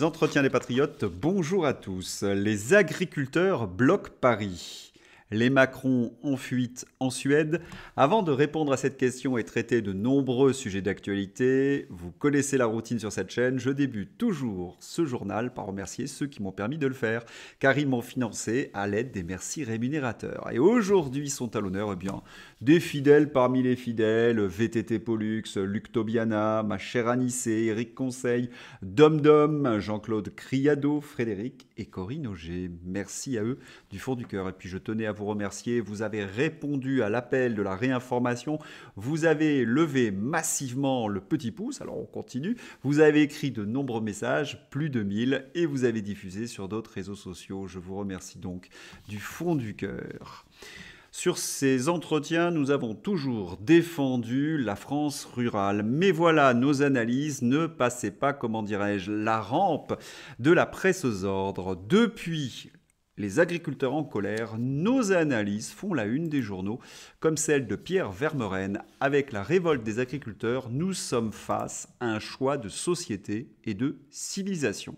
Entretiens des Patriotes, bonjour à tous. Les agriculteurs bloquent Paris. Les Macron en fuite en Suède. Avant de répondre à cette question et traiter de nombreux sujets d'actualité, vous connaissez la routine sur cette chaîne, je débute toujours ce journal par remercier ceux qui m'ont permis de le faire, car ils m'ont financé à l'aide des merci rémunérateurs. Et aujourd'hui sont à l'honneur des fidèles parmi les fidèles, VTT Pollux, Luc Tobiana, ma chère Anissé, Eric Conseil, Dom Dom, Jean-Claude Criado, Frédéric et Corinne Auger. Merci à eux du fond du cœur. Et puis je tenais à vous remercier, vous avez répondu à l'appel de la réinformation, vous avez levé massivement le petit pouce, alors on continue, vous avez écrit de nombreux messages, plus de 1000, et vous avez diffusé sur d'autres réseaux sociaux. Je vous remercie donc du fond du cœur. Sur ces entretiens, nous avons toujours défendu la France rurale. Mais voilà, nos analyses ne passaient pas, comment dirais-je, la rampe de la presse aux ordres. Depuis les agriculteurs en colère, nos analyses font la une des journaux, comme celle de Pierre Vermeuren. Avec la révolte des agriculteurs, nous sommes face à un choix de société et de civilisation.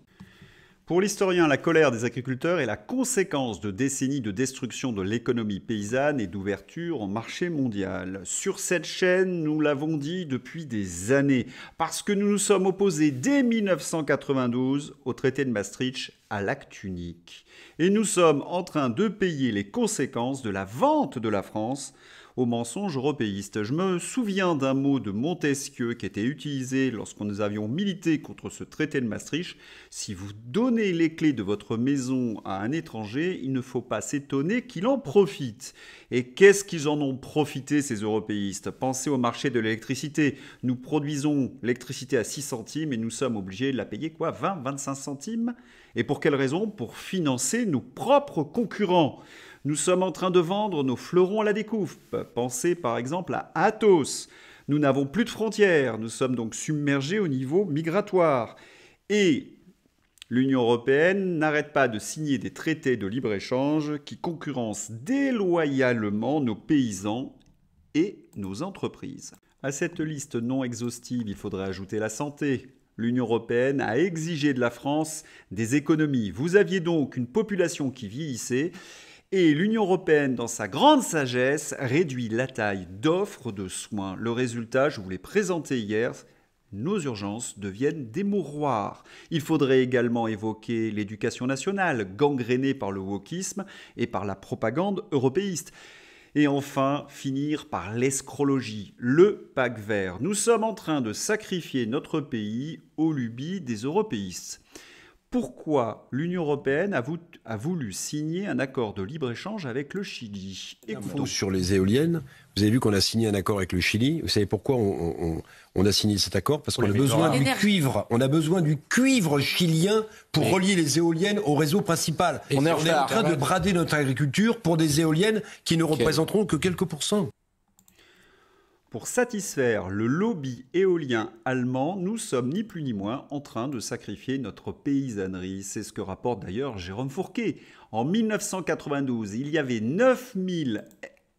Pour l'historien, la colère des agriculteurs est la conséquence de décennies de destruction de l'économie paysanne et d'ouverture au marché mondial. Sur cette chaîne, nous l'avons dit depuis des années, parce que nous nous sommes opposés dès 1992 au traité de Maastricht à l'acte unique. Et nous sommes en train de payer les conséquences de la vente de la France aux mensonges européistes. Je me souviens d'un mot de Montesquieu qui était utilisé lorsque nous avions milité contre ce traité de Maastricht. Si vous donnez les clés de votre maison à un étranger, il ne faut pas s'étonner qu'il en profite. Et qu'est-ce qu'ils en ont profité, ces européistes? Pensez au marché de l'électricité. Nous produisons l'électricité à 6 centimes et nous sommes obligés de la payer 20, 25 centimes? Et pour quelle raison? Pour financer nos propres concurrents. Nous sommes en train de vendre nos fleurons à la découpe. Pensez par exemple à Athos. Nous n'avons plus de frontières. Nous sommes donc submergés au niveau migratoire. Et l'Union européenne n'arrête pas de signer des traités de libre-échange qui concurrencent déloyalement nos paysans et nos entreprises. À cette liste non exhaustive, il faudrait ajouter la santé. L'Union européenne a exigé de la France des économies. Vous aviez donc une population qui vieillissait. Et l'Union européenne, dans sa grande sagesse, réduit la taille d'offres de soins. Le résultat, je vous l'ai présenté hier, nos urgences deviennent des mouroirs. Il faudrait également évoquer l'éducation nationale, gangrénée par le wokisme et par la propagande européiste. Et enfin, finir par l'escrologie, le pack vert. Nous sommes en train de sacrifier notre pays aux lubies des européistes. Pourquoi l'Union européenne a voulu signer un accord de libre-échange avec le Chili? Écoutons. Sur les éoliennes, vous avez vu qu'on a signé un accord avec le Chili. Vous savez pourquoi on a signé cet accord? Parce qu'on a besoin du cuivre. On a besoin du cuivre chilien pour relier les éoliennes au réseau principal. On est en train de brader notre agriculture pour des éoliennes qui ne représenteront que quelques pourcents. Pour satisfaire le lobby éolien allemand, nous sommes ni plus ni moins en train de sacrifier notre paysannerie. C'est ce que rapporte d'ailleurs Jérôme Fourquet. En 1992, il y avait 900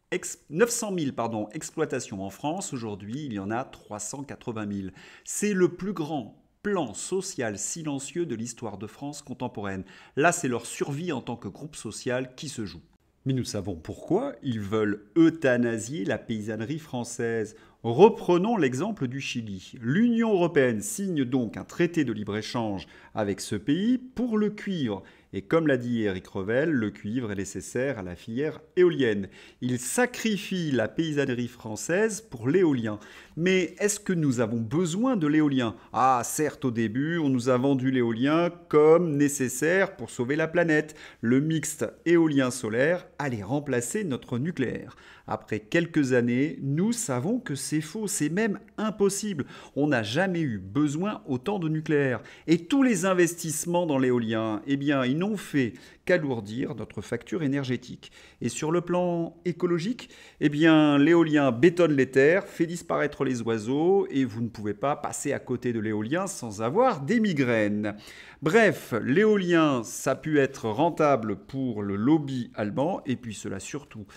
000 exploitations en France. Aujourd'hui, il y en a 380 000. C'est le plus grand plan social silencieux de l'histoire de France contemporaine. Là, c'est leur survie en tant que groupe social qui se joue. Mais nous savons pourquoi ils veulent euthanasier la paysannerie française. Reprenons l'exemple du Chili. L'Union européenne signe donc un traité de libre-échange avec ce pays pour le cuivre. Et comme l'a dit Éric Revel, le cuivre est nécessaire à la filière éolienne. Il sacrifie la paysannerie française pour l'éolien. Mais est-ce que nous avons besoin de l'éolien? Ah, certes, au début, on nous a vendu l'éolien comme nécessaire pour sauver la planète. Le mixte éolien-solaire allait remplacer notre nucléaire. Après quelques années, nous savons que c'est faux, c'est même impossible. On n'a jamais eu besoin autant de nucléaire. Et tous les investissements dans l'éolien, eh bien, ils n'ont fait qu'alourdir notre facture énergétique. Et sur le plan écologique, eh bien, l'éolien bétonne les terres, fait disparaître les oiseaux, et vous ne pouvez pas passer à côté de l'éolien sans avoir des migraines. Bref, l'éolien, ça a pu être rentable pour le lobby allemand, et puis cela surtout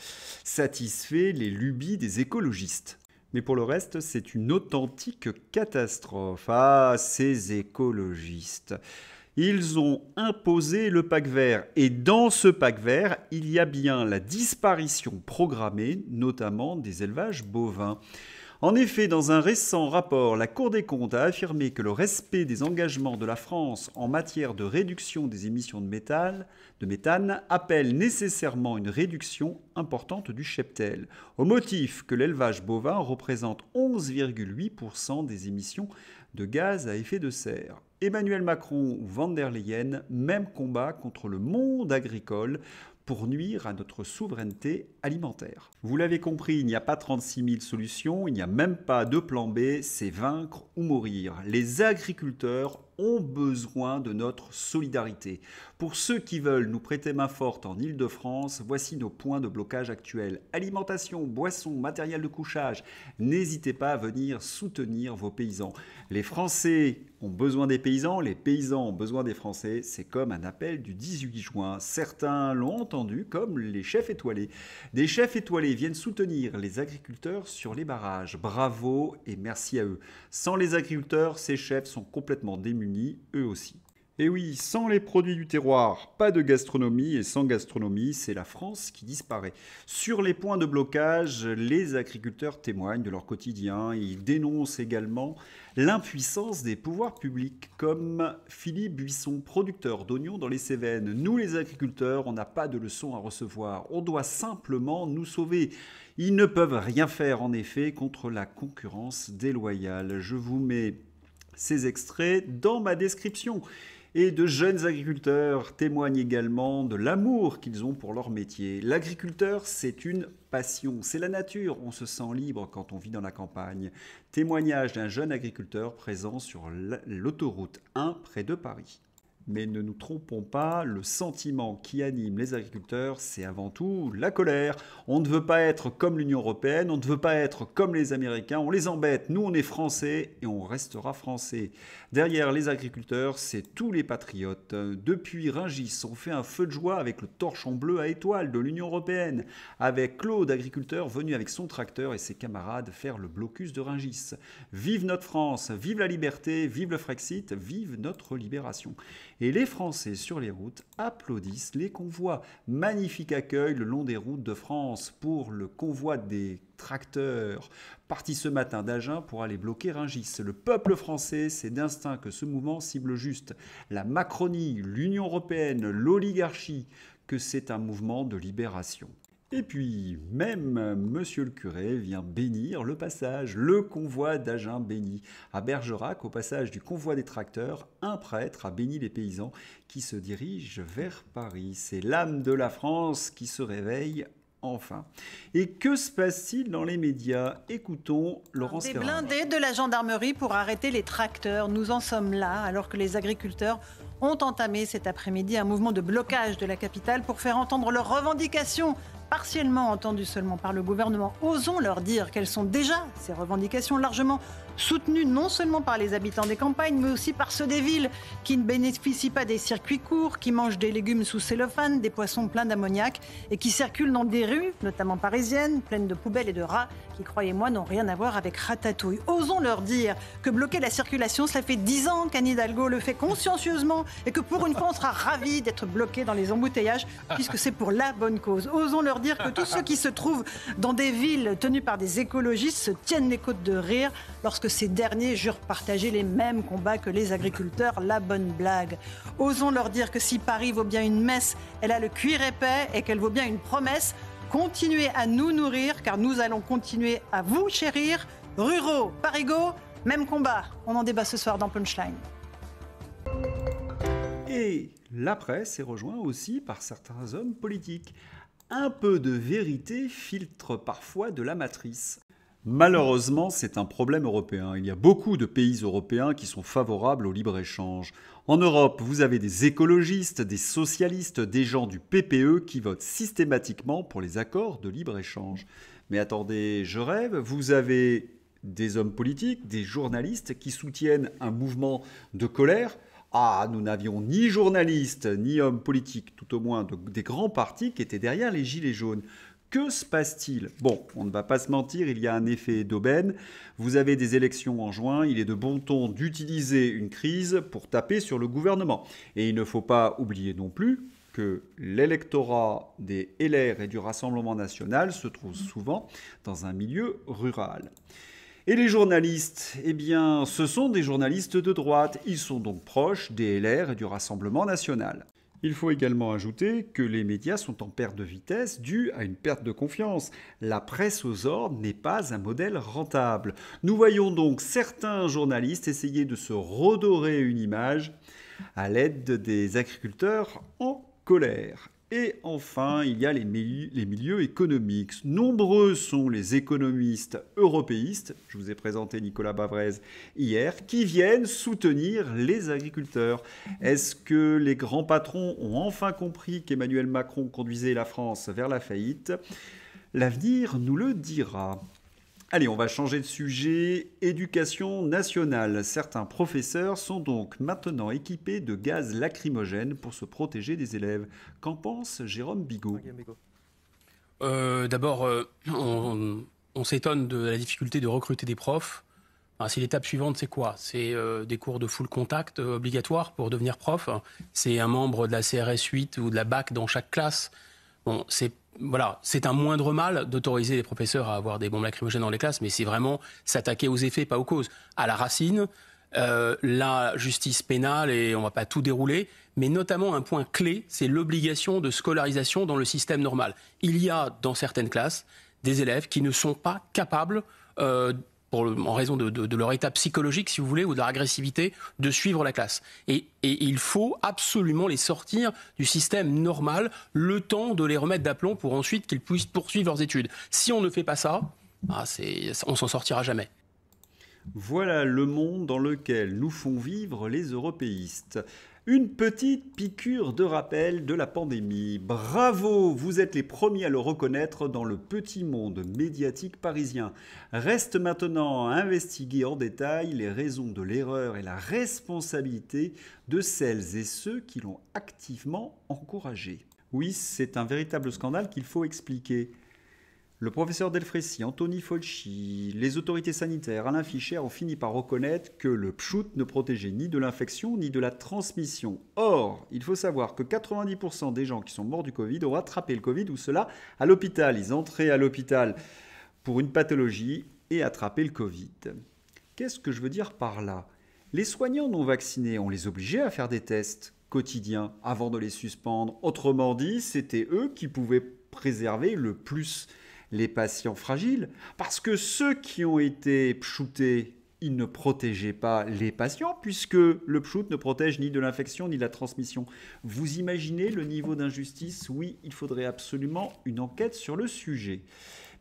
satisfait les lubies des écologistes. Mais pour le reste, c'est une authentique catastrophe. Ah, ces écologistes. Ils ont imposé le pack vert et dans ce pack vert, il y a bien la disparition programmée, notamment des élevages bovins. En effet, dans un récent rapport, la Cour des comptes a affirmé que le respect des engagements de la France en matière de réduction des émissions de méthane appelle nécessairement une réduction importante du cheptel, au motif que l'élevage bovin représente 11,8% des émissions de gaz à effet de serre. Emmanuel Macron ou Van der Leyen, même combat contre le monde agricole pour nuire à notre souveraineté alimentaire. Vous l'avez compris, il n'y a pas 36 000 solutions, il n'y a même pas de plan B, c'est vaincre ou mourir. Les agriculteurs ont besoin de notre solidarité. Pour ceux qui veulent nous prêter main forte en Île-de-France, voici nos points de blocage actuels. Alimentation, boissons, matériel de couchage. N'hésitez pas à venir soutenir vos paysans. Les Français ont besoin des paysans, les paysans ont besoin des Français. C'est comme un appel du 18 juin. Certains l'ont entendu, comme les chefs étoilés. Des chefs étoilés viennent soutenir les agriculteurs sur les barrages. Bravo et merci à eux. Sans les agriculteurs, ces chefs sont complètement démunis, eux aussi. Et oui, sans les produits du terroir, pas de gastronomie, et sans gastronomie, c'est la France qui disparaît. Sur les points de blocage, les agriculteurs témoignent de leur quotidien. Ils dénoncent également l'impuissance des pouvoirs publics, comme Philippe Buisson, producteur d'oignons dans les Cévennes. Nous, les agriculteurs, on n'a pas de leçons à recevoir. On doit simplement nous sauver. Ils ne peuvent rien faire, en effet, contre la concurrence déloyale. Je vous mets ces extraits dans ma description. Et de jeunes agriculteurs témoignent également de l'amour qu'ils ont pour leur métier. L'agriculteur, c'est une passion, c'est la nature, on se sent libre quand on vit dans la campagne. Témoignage d'un jeune agriculteur présent sur l'autoroute 1 près de Paris. Mais ne nous trompons pas, le sentiment qui anime les agriculteurs, c'est avant tout la colère. On ne veut pas être comme l'Union européenne, on ne veut pas être comme les Américains, on les embête. Nous, on est français et on restera français. Derrière les agriculteurs, c'est tous les patriotes. Depuis Rungis, on fait un feu de joie avec le torchon bleu à étoiles de l'Union européenne, avec Claude, agriculteur, venu avec son tracteur et ses camarades faire le blocus de Rungis. Vive notre France, vive la liberté, vive le Frexit, vive notre libération. Et les Français sur les routes applaudissent les convois. Magnifique accueil le long des routes de France pour le convoi des tracteurs, parti ce matin d'Agen pour aller bloquer Rungis. Le peuple français, c'est d'instinct que ce mouvement cible juste la Macronie, l'Union européenne, l'oligarchie, que c'est un mouvement de libération. Et puis, même monsieur le curé vient bénir le passage. Le convoi d'Agen bénit. À Bergerac, au passage du convoi des tracteurs, un prêtre a béni les paysans qui se dirigent vers Paris. C'est l'âme de la France qui se réveille enfin. Et que se passe-t-il dans les médias? Écoutons Laurence Ferrand. Des blindés de la gendarmerie pour arrêter les tracteurs. Nous en sommes là, alors que les agriculteurs ont entamé cet après-midi un mouvement de blocage de la capitale pour faire entendre leurs revendications, partiellement entendues seulement par le gouvernement. Osons leur dire quelles sont déjà ces revendications largement soutenues non seulement par les habitants des campagnes, mais aussi par ceux des villes qui ne bénéficient pas des circuits courts, qui mangent des légumes sous cellophane, des poissons pleins d'ammoniac et qui circulent dans des rues, notamment parisiennes, pleines de poubelles et de rats, qui, croyez-moi, n'ont rien à voir avec Ratatouille. Osons leur dire que bloquer la circulation, cela fait 10 ans qu'Anne Hidalgo le fait consciencieusement et que pour une fois, on sera ravis d'être bloqués dans les embouteillages puisque c'est pour la bonne cause. Osons leur dire que tous ceux qui se trouvent dans des villes tenues par des écologistes se tiennent les côtes de rire lorsque ces derniers jurent partager les mêmes combats que les agriculteurs. La bonne blague. Osons leur dire que si Paris vaut bien une messe, elle a le cuir épais et qu'elle vaut bien une promesse. Continuez à nous nourrir car nous allons continuer à vous chérir. Ruraux, parigots, même combat. On en débat ce soir dans Punchline. Et la presse est rejointe aussi par certains hommes politiques. Un peu de vérité filtre parfois de la matrice. Malheureusement, c'est un problème européen. Il y a beaucoup de pays européens qui sont favorables au libre-échange. En Europe, vous avez des écologistes, des socialistes, des gens du PPE qui votent systématiquement pour les accords de libre-échange. Mais attendez, je rêve, vous avez des hommes politiques, des journalistes qui soutiennent un mouvement de colère. Ah, nous n'avions ni journalistes, ni hommes politiques, tout au moins des grands partis qui étaient derrière les Gilets jaunes. Que se passe-t-il? Bon, on ne va pas se mentir, il y a un effet d'aubaine. Vous avez des élections en juin, il est de bon ton d'utiliser une crise pour taper sur le gouvernement. Et il ne faut pas oublier non plus que l'électorat des LR et du Rassemblement national se trouve souvent dans un milieu rural. Et les journalistes, eh bien, ce sont des journalistes de droite. Ils sont donc proches des LR et du Rassemblement national. Il faut également ajouter que les médias sont en perte de vitesse due à une perte de confiance. La presse aux ordres n'est pas un modèle rentable. Nous voyons donc certains journalistes essayer de se redorer une image à l'aide des agriculteurs en colère. Et enfin, il y a les milieux économiques. Nombreux sont les économistes européistes, je vous ai présenté Nicolas Bavrez hier, qui viennent soutenir les agriculteurs. Est-ce que les grands patrons ont enfin compris qu'Emmanuel Macron conduisait la France vers la faillite? L'avenir nous le dira. Allez, on va changer de sujet. Éducation nationale. Certains professeurs sont donc maintenant équipés de gaz lacrymogène pour se protéger des élèves. Qu'en pense Jérôme Bigot? D'abord, on s'étonne de la difficulté de recruter des profs. Alors, si l'étape suivante, c'est quoi? C'est des cours de full contact obligatoires pour devenir prof. C'est un membre de la CRS 8 ou de la BAC dans chaque classe. Bon, c'est un moindre mal d'autoriser les professeurs à avoir des bombes lacrymogènes dans les classes, mais c'est vraiment s'attaquer aux effets, pas aux causes. À la racine, la justice pénale, et on ne va pas tout dérouler, mais notamment un point clé, c'est l'obligation de scolarisation dans le système normal. Il y a dans certaines classes des élèves qui ne sont pas capables, en raison de leur état psychologique, si vous voulez, ou de leur agressivité, de suivre la classe. Et il faut absolument les sortir du système normal, le temps de les remettre d'aplomb pour ensuite qu'ils puissent poursuivre leurs études. Si on ne fait pas ça, on s'en sortira jamais. Voilà le monde dans lequel nous font vivre les européistes. Une petite piqûre de rappel de la pandémie. Bravo, vous êtes les premiers à le reconnaître dans le petit monde médiatique parisien. Reste maintenant à investiguer en détail les raisons de l'erreur et la responsabilité de celles et ceux qui l'ont activement encouragé. Oui, c'est un véritable scandale qu'il faut expliquer. Le professeur Delfrécy, Anthony Fauci, les autorités sanitaires, Alain Fischer ont fini par reconnaître que le pchout ne protégeait ni de l'infection ni de la transmission. Or, il faut savoir que 90% des gens qui sont morts du Covid ont attrapé le Covid ou cela à l'hôpital. Ils entraient à l'hôpital pour une pathologie et attrapaient le Covid. Qu'est-ce que je veux dire par là? Les soignants non vaccinés, on les obligeait à faire des tests quotidiens avant de les suspendre. Autrement dit, c'était eux qui pouvaient préserver le plus les patients fragiles, parce que ceux qui ont été pchoutés, ils ne protégeaient pas les patients, puisque le pchout ne protège ni de l'infection ni de la transmission. Vous imaginez le niveau d'injustice? Oui, il faudrait absolument une enquête sur le sujet.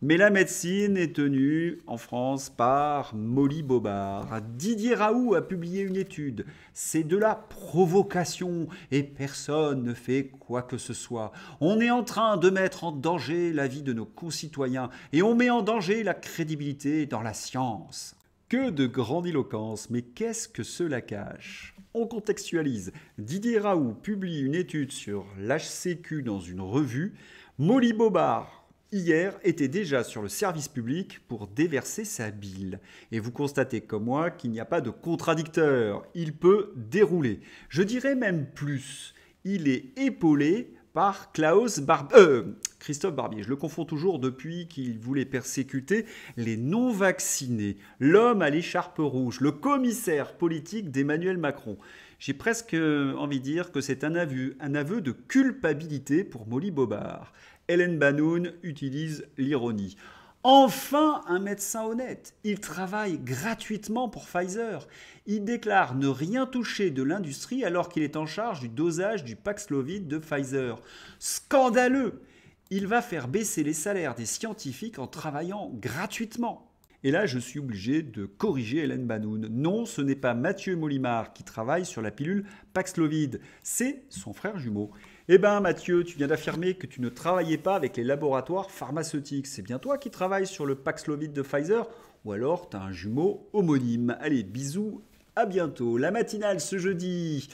Mais la médecine est tenue en France par Molly Bobard. Didier Raoult a publié une étude. C'est de la provocation et personne ne fait quoi que ce soit. On est en train de mettre en danger la vie de nos concitoyens et on met en danger la crédibilité dans la science. Que de grandiloquence, mais qu'est-ce que cela cache? On contextualise. Didier Raoult publie une étude sur l'HCQ dans une revue. Molly Bobard, hier, était déjà sur le service public pour déverser sa bile. Et vous constatez comme moi qu'il n'y a pas de contradicteur. Il peut dérouler. Je dirais même plus. Il est épaulé par Christophe Barbier. Je le confonds toujours depuis qu'il voulait persécuter les non-vaccinés. L'homme à l'écharpe rouge, le commissaire politique d'Emmanuel Macron. J'ai presque envie de dire que c'est un aveu de culpabilité pour Molly Bobard. Hélène Banoun utilise l'ironie. Enfin, un médecin honnête. Il travaille gratuitement pour Pfizer. Il déclare ne rien toucher de l'industrie alors qu'il est en charge du dosage du Paxlovid de Pfizer. Scandaleux! Il va faire baisser les salaires des scientifiques en travaillant gratuitement. Et là, je suis obligé de corriger Hélène Banoun. Non, ce n'est pas Mathieu Molimar qui travaille sur la pilule Paxlovid. C'est son frère jumeau. Eh bien, Mathieu, tu viens d'affirmer que tu ne travaillais pas avec les laboratoires pharmaceutiques. C'est bien toi qui travailles sur le Paxlovid de Pfizer? Ou alors, tu as un jumeau homonyme. Allez, bisous, à bientôt. La matinale ce jeudi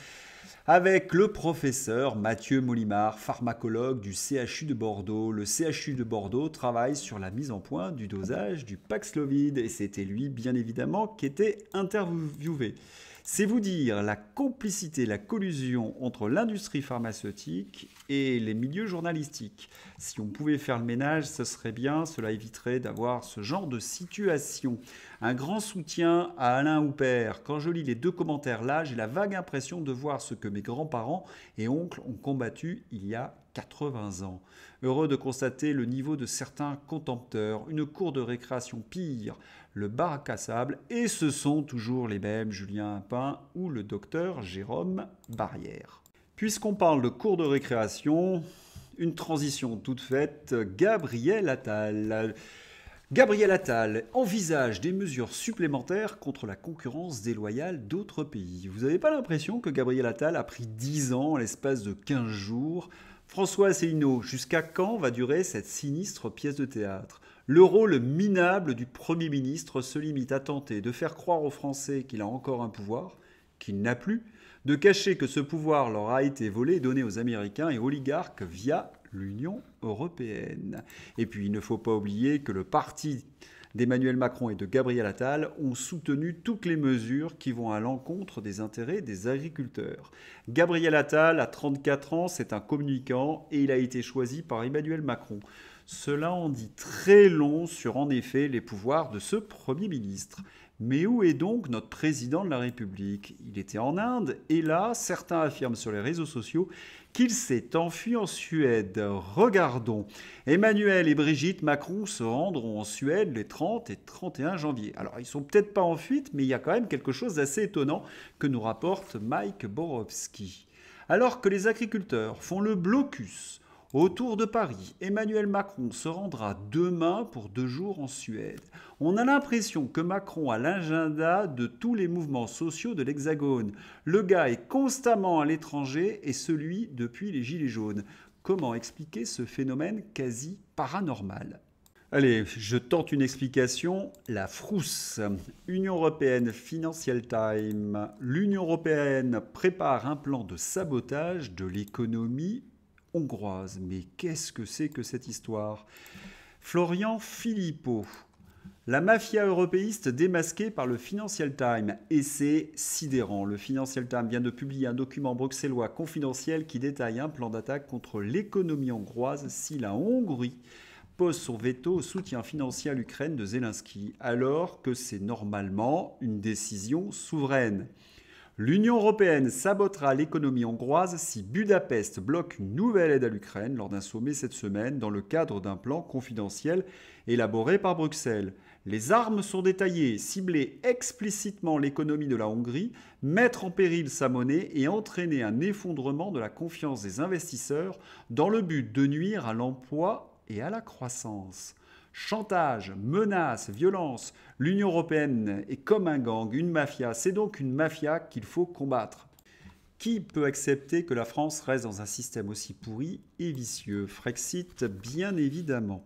avec le professeur Mathieu Molimar, pharmacologue du CHU de Bordeaux. Le CHU de Bordeaux travaille sur la mise en point du dosage du Paxlovid et c'était lui, bien évidemment, qui était interviewé. C'est vous dire la complicité, la collusion entre l'industrie pharmaceutique et les milieux journalistiques. Si on pouvait faire le ménage, ce serait bien, cela éviterait d'avoir ce genre de situation. Un grand soutien à Alain Houpert. Quand je lis les 2 commentaires là, j'ai la vague impression de voir ce que mes grands-parents et oncles ont combattu il y a 80 ans. Heureux de constater le niveau de certains contempteurs, une cour de récréation pire, le bac à sable, et ce sont toujours les mêmes, Julien Impin ou le docteur Jérôme Barrière. Puisqu'on parle de cour de récréation, une transition toute faite, Gabriel Attal. Gabriel Attal envisage des mesures supplémentaires contre la concurrence déloyale d'autres pays. Vous n'avez pas l'impression que Gabriel Attal a pris 10 ans à l'espace de 15 jours ? François Asselineau, jusqu'à quand va durer cette sinistre pièce de théâtre ? Le rôle minable du Premier ministre se limite à tenter de faire croire aux Français qu'il a encore un pouvoir, qu'il n'a plus, de cacher que ce pouvoir leur a été volé et donné aux Américains et oligarques via l'Union européenne. Et puis il ne faut pas oublier que le parti d'Emmanuel Macron et de Gabriel Attal ont soutenu toutes les mesures qui vont à l'encontre des intérêts des agriculteurs. Gabriel Attal, à 34 ans, c'est un communicant et il a été choisi par Emmanuel Macron. Cela en dit très long sur, en effet, les pouvoirs de ce Premier ministre. Mais où est donc notre président de la République ? Il était en Inde et là, certains affirment sur les réseaux sociaux qu'il s'est enfui en Suède. Regardons. Emmanuel et Brigitte Macron se rendront en Suède les 30 et 31 janvier. Alors, ils ne sont peut-être pas en fuite, mais il y a quand même quelque chose d'assez étonnant que nous rapporte Mike Borowski. Alors que les agriculteurs font le blocus autour de Paris, Emmanuel Macron se rendra demain pour 2 jours en Suède. On a l'impression que Macron a l'agenda de tous les mouvements sociaux de l'Hexagone. Le gars est constamment à l'étranger et celui depuis les Gilets jaunes. Comment expliquer ce phénomène quasi paranormal ? Allez, je tente une explication. La frousse. Union européenne, Financial Times. L'Union européenne prépare un plan de sabotage de l'économie hongroise. Mais qu'est-ce que c'est que cette histoire ? Florian Philippot. La mafia européiste démasquée par le Financial Times. Et c'est sidérant. Le Financial Times vient de publier un document bruxellois confidentiel qui détaille un plan d'attaque contre l'économie hongroise si la Hongrie pose son veto au soutien financier à l'Ukraine de Zelensky, alors que c'est normalement une décision souveraine. L'Union européenne sabotera l'économie hongroise si Budapest bloque une nouvelle aide à l'Ukraine lors d'un sommet cette semaine dans le cadre d'un plan confidentiel élaboré par Bruxelles. Les armes sont détaillées, cibler explicitement l'économie de la Hongrie, mettre en péril sa monnaie et entraîner un effondrement de la confiance des investisseurs dans le but de nuire à l'emploi et à la croissance. Chantage, menaces, violence, l'Union européenne est comme un gang, une mafia. C'est donc une mafia qu'il faut combattre. Qui peut accepter que la France reste dans un système aussi pourri et vicieux ? Frexit, bien évidemment.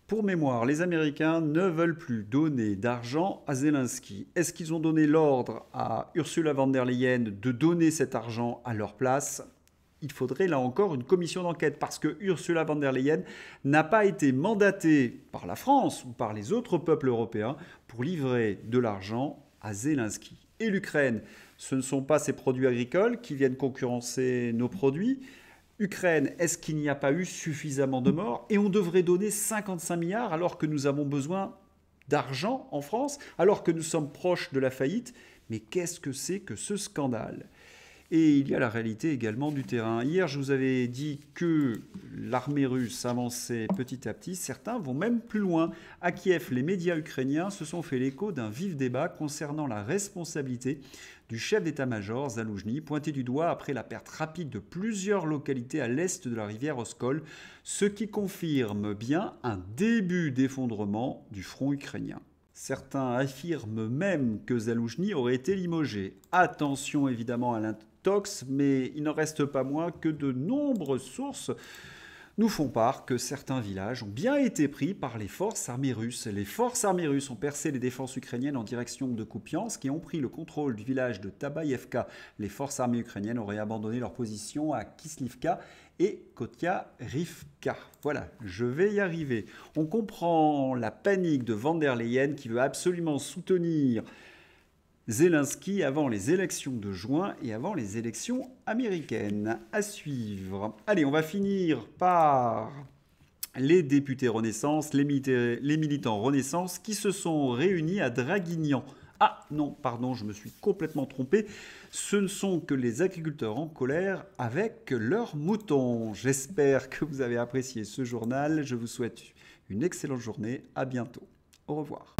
Pour mémoire, les Américains ne veulent plus donner d'argent à Zelensky. Est-ce qu'ils ont donné l'ordre à Ursula von der Leyen de donner cet argent à leur place ? Il faudrait là encore une commission d'enquête parce que Ursula von der Leyen n'a pas été mandatée par la France ou par les autres peuples européens pour livrer de l'argent à Zelensky. Et l'Ukraine, ce ne sont pas ces produits agricoles qui viennent concurrencer nos produits. Ukraine, est-ce qu'il n'y a pas eu suffisamment de morts ? Et on devrait donner 55 milliards alors que nous avons besoin d'argent en France, alors que nous sommes proches de la faillite. Mais qu'est-ce que c'est que ce scandale ? Et il y a la réalité également du terrain. Hier, je vous avais dit que l'armée russe avançait petit à petit. Certains vont même plus loin. À Kiev, les médias ukrainiens se sont fait l'écho d'un vif débat concernant la responsabilité du chef d'état-major Zaloujny, pointé du doigt après la perte rapide de plusieurs localités à l'est de la rivière Oskol, ce qui confirme bien un début d'effondrement du front ukrainien. Certains affirment même que Zaloujny aurait été limogé. Attention évidemment à l'intox, mais il n'en reste pas moins que de nombreuses sources nous font part que certains villages ont bien été pris par les forces armées russes. Les forces armées russes ont percé les défenses ukrainiennes en direction de Kupiansk et ont pris le contrôle du village de Tabaïevka. Les forces armées ukrainiennes auraient abandonné leur position à Kislivka et Kotyarivka. Voilà, je vais y arriver. On comprend la panique de Van der Leyen qui veut absolument soutenir Zelensky avant les élections de juin et avant les élections américaines. À suivre. Allez, on va finir par les députés Renaissance, les militants Renaissance qui se sont réunis à Draguignan. Ah non, pardon, je me suis complètement trompé. Ce ne sont que les agriculteurs en colère avec leurs moutons. J'espère que vous avez apprécié ce journal. Je vous souhaite une excellente journée. À bientôt. Au revoir.